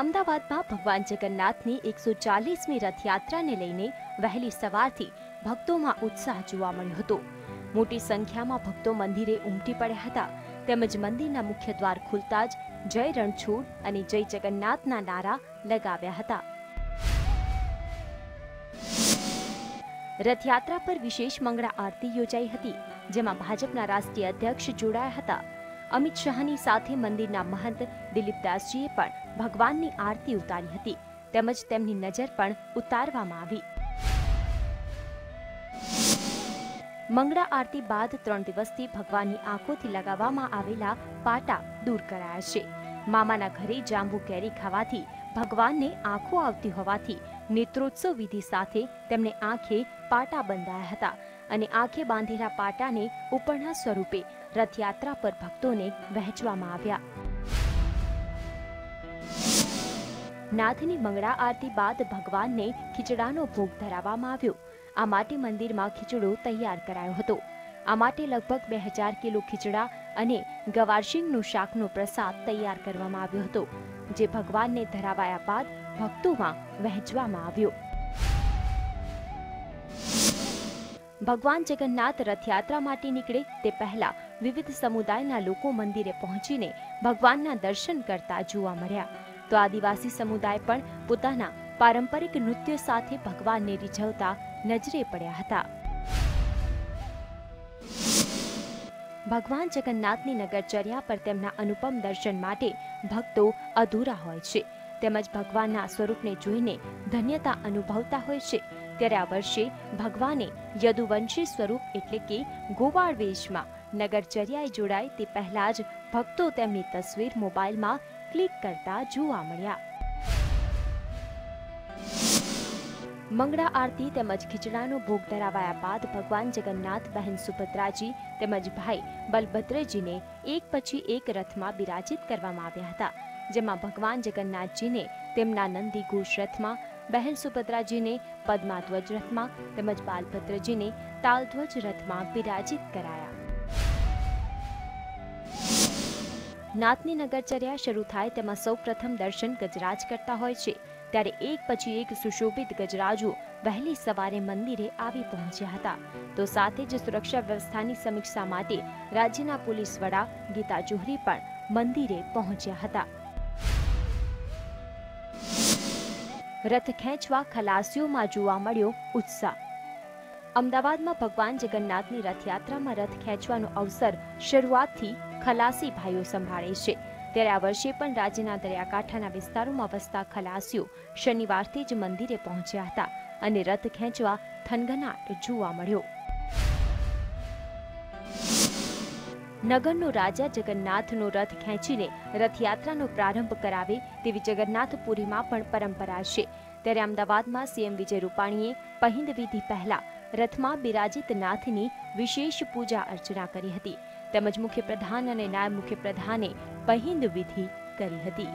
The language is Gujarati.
અમદાવાદમાં ભગવાન જગન્નાથની 140મી રથયાત્રાને લઈને વહેલી સવારથી ભક્તોમાં ઉત્સાહ જોવા મળ્યો હતો। મોટી સંખ્યામાં ભક્તો મંદિરે ઉમટી પડ્યા હતા તેમજ મંદિરના મુખ્ય દ્વાર ખુલતા જ જય રણછોડ અને જય જગન્નાથના નારા લગાવ્યા હતા। રથયાત્રા પર વિશેષ મંગળા આરતી યોજાઈ હતી જેમાં ભાજપના રાષ્ટ્રીય અધ્યક્ષ જોડાયા હતા। અમિત શાહની સાથે મંદિરના મહંત દિલીપદાસજીએ પણ ભગવાનની આરતી ઉતારી હતી તેમજ તેમની નજર પણ ઉતારવામાં આવી। મંગળા આરતી બાદ 3 દિવસથી ભગવાનની આંખોથી લગાવવામાં આવેલા પાટા દૂર કરાયા છે। મામાના ઘરે જાંબુ કેરી ખાવાથી ભગવાનને આંખો આવતી હોવાથી નેત્રોત્સવ વિધિ સાથે તેમને આંખે પાટા બંધાયા હતા અને આંખે બાંધેલા પાટાને ઉપરના સ્વરૂપે રથયાત્રા પર ભક્તોને વહેંચવામાં આવ્યા। નાથની મંગળા આરતી બાદ ભગવાનને ખીચડાનો ભોગ ધરાવવામાં આવ્યો। આ માટે મંદિરમાં ખીચડો તૈયાર કરાયો હતો। આ માટે લગભગ 2000 કિલો ખીચડા અને ગવારશીંગનું શાકનો પ્રસાદ તૈયાર કરવામાં આવ્યો હતો જે ભગવાનને ધરાવાયા બાદ ભક્તોમાં વહેંચવામાં આવ્યો। ભગવાન જગન્નાથ રથયાત્રા માટે નીકળે તે પહેલા વિવિધ સમુદાયના લોકો મંદિરે પહોંચીને ભગવાનના દર્શન કરતા જોવા મળ્યા તો આદિવાસી સમુદાય પણ પોતાના પારંપરિક નૃત્ય સાથે ભગવાનને રીઝવતા નજરે પડ્યા હતા। ભગવાન જગન્નાથની નગરચર્યા પર તેમના અનુપમ દર્શન માટે ભક્તો અધૂરા હોય છે તેમજ ભગવાનના સ્વરૂપને જોઈને ધન્યતા અનુભવતા હોય છે। ત્યારે આ વર્ષે ભગવાને યદુવંશી સ્વરૂપ એટલે કે ગોવાળ વેશમાં નગરચર્યાએ જોડાય તે પહેલા જ ભક્તો તેમની તસવીર મોબાઈલમાં ક્લિક કરતા જોવા મળ્યા। મંગળા આરતી તેમજ ખીચડાનો ભોગ ધરાવાયા બાદ ભગવાન જગન્નાથ બહેન સુભદ્રાજી તેમજ ભાઈ બલભદ્રજીને એક પછી એક રથમાં બિરાજિત કરવામાં આવ્યા હતા જેમાં ભગવાન જગન્નાથજીને તેમના નંદી ઘોષ રથમાં, બહેન સુભદ્રાજીને પદ્માધ્વજ રથમાં તેમજ બાલભદ્રજીને તાલધ્વજ રથમાં બિરાજિત કરાયા। નાથની નગરચર્યા શરૂ થાય તેમાં સૌપ્રથમ દર્શન ગજરાજ કરતા હોય છે ત્યારે એક પછી એક સુશોભિત ગજરાજો વહેલી સવારે મંદિરે આવી પહોંચ્યા હતા તો સાથે જ સુરક્ષા વ્યવસ્થાની સમીક્ષા માટે રાજ્યના પોલીસ વડા ગીતા જોહરી પણ મંદિરે પહોંચ્યા હતા। રથ ખેંચવા ખલાસીઓમાં જોવા મળ્યો ઉત્સાહ। અમદાવાદમાં ભગવાન જગન્નાથની રથયાત્રામાં રથ ખેંચવાનો અવસર શરૂઆતથી ખલાસી ભાઈઓ સંભાળે છે ત્યારે આ વર્ષે પણ રાજ્યના દરિયાકાંઠાના વિસ્તારોમાં વસતા ખલાસીઓ શનિવારથી જ મંદિરે પહોંચ્યા હતા અને રથ ખેંચવા થનગનાટ જોવા મળ્યો। નગરનો રાજા જગન્નાથનો રથ ખેંચીને રથયાત્રાનો પ્રારંભ કરાવે તેવી જગન્નાથપુરીમાં પણ પરંપરા છે ત્યારે અમદાવાદમાં સીએમ વિજય રૂપાણીએ પહિંદ વિધિ પહેલા રથમાં બિરાજિત નાથની વિશેષ પૂજા અર્ચના કરી હતી તેમજ મુખ્યપ્રધાન અને નાયબ મુખ્યપ્રધાને પહિંદ વિધિ કરી હતી।